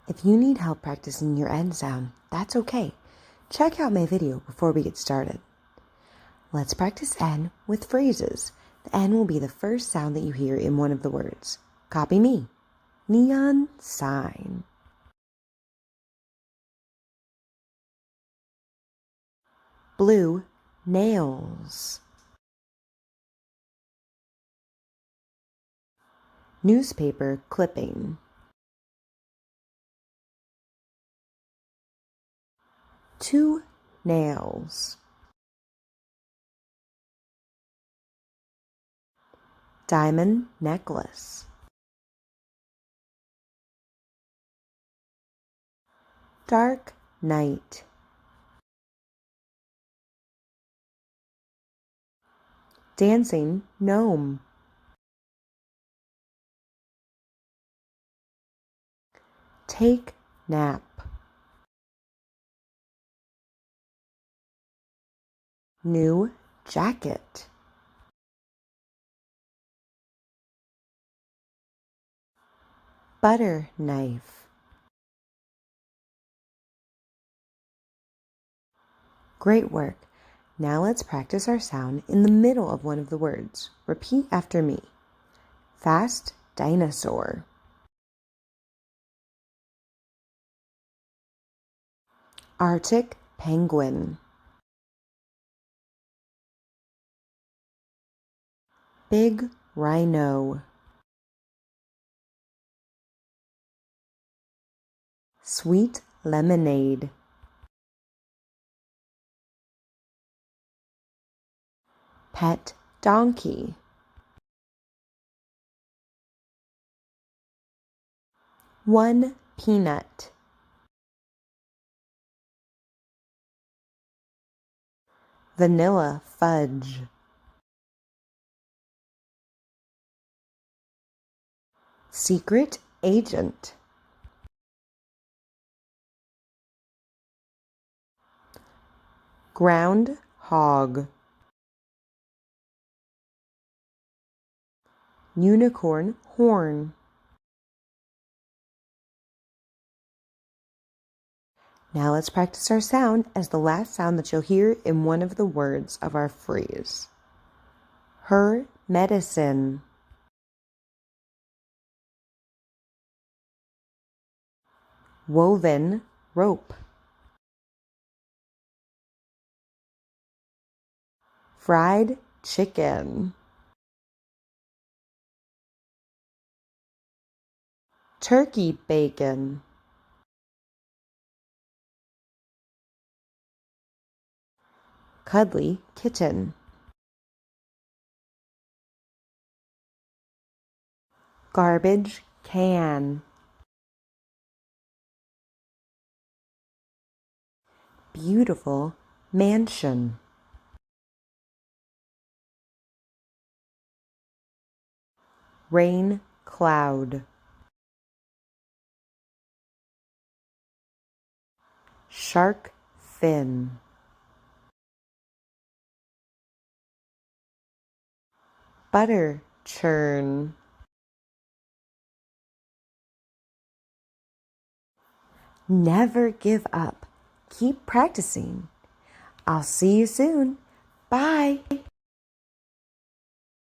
If you need help practicing your N sound, that's okay. Check out my video before we get started. Let's practice N with phrases. The N will be the first sound that you hear in one of the words. Copy me. Neon sign. Blue nails. Newspaper clipping. Two nails. Diamond necklace. Dark night. Dancing gnome. Take nap. New jacket. Butter knife. Great work. Now let's practice our sound in the middle of one of the words. Repeat after me. Fast dinosaur. Arctic penguin. Big rhino. Sweet lemonade. Pet donkey. One peanut. Vanilla fudge. Secret agent. Groundhog. Unicorn horn. Now let's practice our sound as the last sound that you'll hear in one of the words of our phrase. Her medicine. Woven rope. Fried chicken. Turkey bacon. Cuddly kitten. Garbage can. Beautiful mansion. Rain cloud. Shark fin. Butter churn. Never give up. Keep practicing. I'll see you soon. Bye.